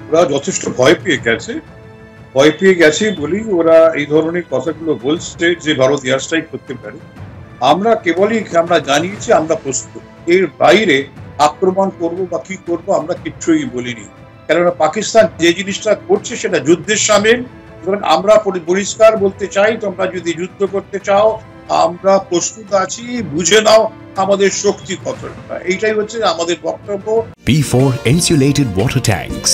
ওরা যথেষ্ট ভয় পেয়ে গেছে বলেই ওরা এই ধরনের কথাগুলো বলছে যে ভারত এয়ার স্ট্রাইক করতে পারে। আমরা কেবলই আমরা জানিয়েছি আমরা প্রস্তুত, এর বাইরে আক্রমণ করব বা কি করব আমরা কিচ্ছুই বলিনি। কেননা পাকিস্তান যে জিনিসটা করছে সেটা যুদ্ধের সামিল। আমরা পরিষ্কার বলতে চাই, তোমরা যদি যুদ্ধ করতে চাও আমরা প্রস্তুত আছি, বুঝে নাও আমাদের শক্তি কতটা। এইটাই হচ্ছে আমাদের বক্তব্য। P4 insulated water tanks,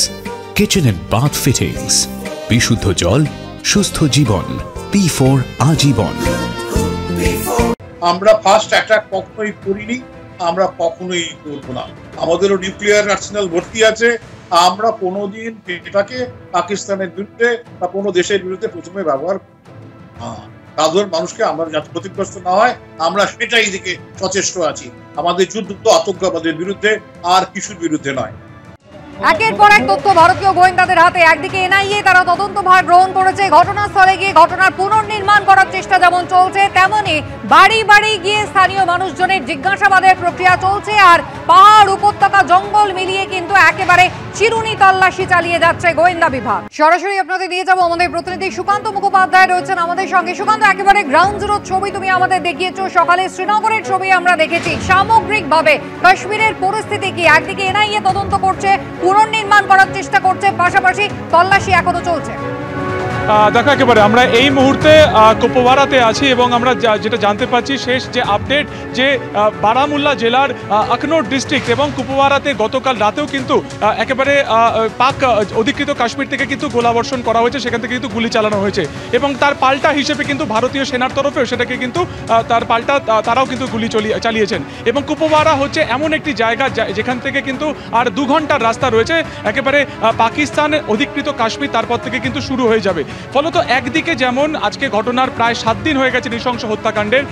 kitchen and bath fittings, বিশুদ্ধ জল, সুস্থ জীবন, P4 আজীবন। আমরা ফার্স্ট অ্যাটাক কখনোই করিনি, আমরা কখনোই করবো না। আমাদেরও নিউক্লিয়ার আর্সেনাল ভর্তি আছে। আমরা কোনোদিন এটাকে পাকিস্তানের বিরুদ্ধে বা কোনো দেশের বিরুদ্ধে প্রথমে ব্যবহার সাধারণ মানুষকে আমরা যাতে ক্ষতিগ্রস্ত না হয় আমরা সেটাই দিকে সচেষ্ট আছি। আমাদের যুদ্ধ আতঙ্কবাদের বিরুদ্ধে আর কিছুর বিরুদ্ধে নয়। একের পর এক তথ্য ভারতীয় গোয়েন্দাদের হাতে। একদিকে এনআইএ তারা তদন্তভার গ্রহণ করেছে, ঘটনাস্থলে গিয়ে ঘটনার পুনর্নির্মাণ করার চেষ্টা যেমন চলছে, তেমনি বাড়ি বাড়ি গিয়ে স্থানীয় মানুষজনের জিজ্ঞাসাবাদের প্রক্রিয়া চলছে। আর পাহাড়, উপত্যকা, জঙ্গল মিলিয়ে কিন্তু একেবারে চিরুনি তল্লাশি চালিয়ে যাচ্ছে গোয়েন্দা বিভাগ। সরাসরি আপনাদের দিয়ে যাবো আমাদের প্রতিনিধি সুকান্ত মুখোপাধ্যায় রয়েছেন আমাদের সঙ্গে। সুকান্ত, একেবারে গ্রাউন্ড জিরোর ছবি তুমি আমাদের দেখিয়েছো, সকালে শ্রীনগরের ছবি আমরা দেখেছি। সামগ্রিকভাবে কাশ্মীরের পরিস্থিতি কি? একদিকে এনআইএ তদন্ত করছে, পুনর্নির্মাণ করার চেষ্টা করছে, পাশাপাশি তল্লাশি এখনো চলছে। দেখো, একেবারে আমরা এই মুহূর্তে কুপওয়ারাতে আছি এবং আমরা যেটা জানতে পারছি শেষ যে আপডেট, যে বারামুল্লা জেলার আখনোর ডিস্ট্রিক্ট এবং কুপওয়ারাতে গতকাল রাতেও কিন্তু একেবারে পাক অধিকৃত কাশ্মীর থেকে কিন্তু গোলাবর্ষণ করা হয়েছে, সেখান থেকে কিন্তু গুলি চালানো হয়েছে এবং তার পাল্টা হিসেবে কিন্তু ভারতীয় সেনার তরফেও সেটাকে কিন্তু তার পাল্টা তারাও কিন্তু গুলি চালিয়েছেন। এবং কুপওয়ারা হচ্ছে এমন একটি জায়গা যেখান থেকে কিন্তু আর 2 ঘন্টার রাস্তা রয়েছে একেবারে পাকিস্তানের অধিকৃত কাশ্মীর, তারপর থেকে কিন্তু শুরু হয়ে যাবে। ফলত একদিকে যেমন আজকে ঘটনার প্রায় 7 দিন হয়ে গেছে নৃশংস হত্যাকাণ্ডের,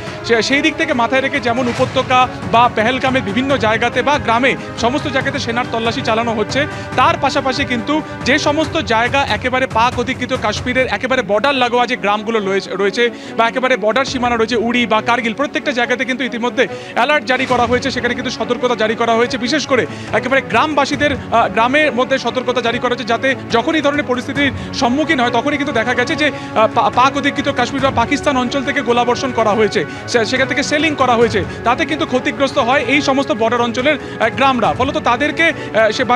সেই দিক থেকে মাথায় রেখে যেমন উপত্যকা বা পেহেলগামের বিভিন্ন জায়গাতে বা গ্রামে সমস্ত জায়গাতে সেনার তল্লাশি চালানো হচ্ছে, তার পাশাপাশি কিন্তু যে সমস্ত জায়গা একেবারে পাক অধিকৃত কাশ্মীরের একেবারে বর্ডার লাগোয়া যে গ্রামগুলো রয়েছে বা একেবারে বর্ডার সীমানা রয়েছে, উড়ি বা কার্গিল, প্রত্যেকটা জায়গাতে কিন্তু ইতিমধ্যে অ্যালার্ট জারি করা হয়েছে, সেখানে কিন্তু সতর্কতা জারি করা হয়েছে। বিশেষ করে একেবারে গ্রামবাসীদের গ্রামের মধ্যে সতর্কতা জারি করা হয়েছে, যাতে যখন এই ধরনের পরিস্থিতির সম্মুখীন হয় তখনই কিন্তু দেখা গেছে যে পাক অধিকৃত কাশ্মীর বা পাকিস্তান অঞ্চল থেকে গোলাবর্ষণ করা হয়েছে, সেখান থেকে সেলিং করা হয়েছে, তাতে কিন্তু ক্ষতিগ্রস্ত হয় এই সমস্ত বর্ডার অঞ্চলের গ্রামরা। ফলত তাদেরকে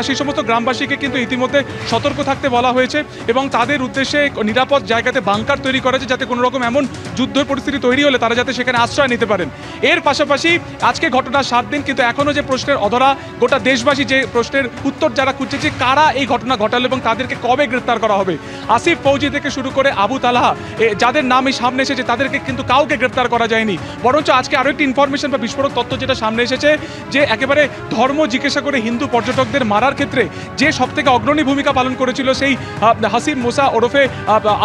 সেই সমস্ত গ্রামবাসীকে কিন্তু ইতিমধ্যে সতর্ক থাকতে বলা হয়েছে এবং তাদের উদ্দেশ্যে নিরাপদ জায়গাতে বাংকার তৈরি করা হয়েছে, যাতে কোনো রকম এমন যুদ্ধের পরিস্থিতি তৈরি হলে তারা যাতে সেখানে আশ্রয় নিতে পারেন। এর পাশাপাশি আজকে ঘটনা 7 দিন, কিন্তু এখনও যে প্রশ্নের অধরা, গোটা দেশবাসী যে প্রশ্নের উত্তর যারা খুঁজছে যে কারা এই ঘটনা ঘটালো এবং তাদেরকে কবে গ্রেপ্তার করা হবে। আসিফ ফৌজি থেকে শুরু করে আবু তালহা, যাদের নাম এই সামনে এসেছে তাদেরকে কিন্তু কাউকে গ্রেপ্তার করা যায়নি। বরঞ্চ আজকে আরও একটি ইনফরমেশন বা বিস্ফোরক তথ্য যেটা সামনে এসেছে, যে একেবারে ধর্ম জিজ্ঞাসা করে হিন্দু পর্যটকদের মারার ক্ষেত্রে যে সবথেকে অগ্রণী ভূমিকা পালন করেছিল সেই হাসিম মুসা ওরফে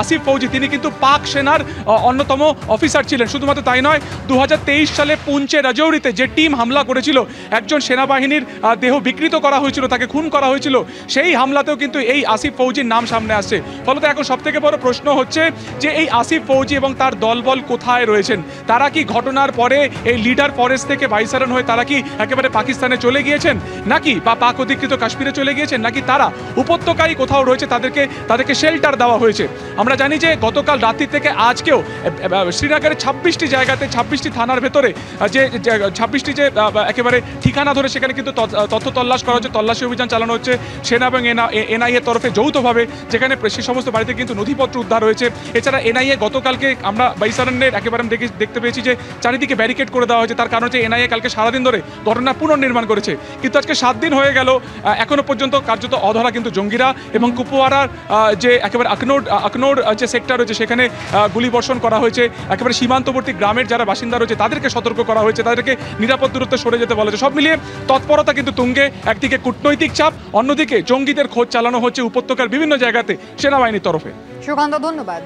আসিফ ফৌজি, তিনি কিন্তু পাক সেনার অন্যতম অফিসার ছিলেন। শুধুমাত্র তাই নয়, 2023 সালে পুঞ্চে রাজৌরিতে যে টিম হামলা করেছিল, একজন সেনাবাহিনীর দেহ বিকৃত করা হয়েছিল, তাকে খুন করা হয়েছিল, সেই হামলাতেও কিন্তু এই আসিফ ফৌজির নাম সামনে আসছে। ফলত এখন সবথেকে বড় প্রশ্ন হচ্ছে যে এই আসিফ ফৌজি এবং তার দলবল কোথায় রয়েছেন? তারা কি ঘটনার পরে এই লিডার ফরেস্ট থেকে ভাইসারন হয়ে তারা কি একেবারে পাকিস্তানে চলে গিয়েছেন, নাকি বা পাক অধিকৃত কাশ্মীরে চলে গিয়েছেন, নাকি তারা উপত্যকায় কোথাও রয়েছে, তাদেরকে শেল্টার দেওয়া হয়েছে? আমরা জানি যে গতকাল রাত্রি থেকে আজকেও শ্রীনগরের 26টি জায়গাতে 26টি থানার ভেতরে যে 26টি যে একেবারে ঠিকানা ধরে সেখানে কিন্তু তথ্য তল্লাশ করা হচ্ছে, তল্লাশি অভিযান চালানো হচ্ছে সেনা এবং এনআইএ তরফে যৌথভাবে, যেখানে সে সমস্ত বাড়িতে কিন্তু নথিপত্র উদ্ধার হয়েছে। এছাড়া এনআইএ গতকালকে আমরা বাইসারানের একেবারে দেখতে পেয়েছি যে চারিদিকে ব্যারিকেড করে দেওয়া হয়েছে, তার কারণ হচ্ছে এনআইএ কালকে সারাদিন ধরে ঘটনা পুনর্নির্মাণ করেছে। কিন্তু আজকে 7 দিন হয়ে গেল, এখনো পর্যন্ত কার্যত অধরা কিন্তু জঙ্গিরা এবং কুপওয়ারার যে একেবারে আখনোর যে সেক্টর রয়েছে সেখানে গুলিবর্ষণ করা হয়েছে। একেবারে সীমান্তবর্তী গ্রামের যারা বাসিন্দা রয়েছে তাদেরকে সতর্ক করা হয়েছে, তাদেরকে নিরাপদ দূরত্বে সরে যেতে বলা হয়েছে। সব মিলিয়ে তৎপরতা কিন্তু তুঙ্গে, একদিকে কূটনৈতিক চাপ, অন্যদিকে জঙ্গিদের খোঁজ চালানো হচ্ছে উপত্যকার বিভিন্ন জায়গাতে সেনাবাহিনীর তরফে। সুকান্ত, ধন্যবাদ।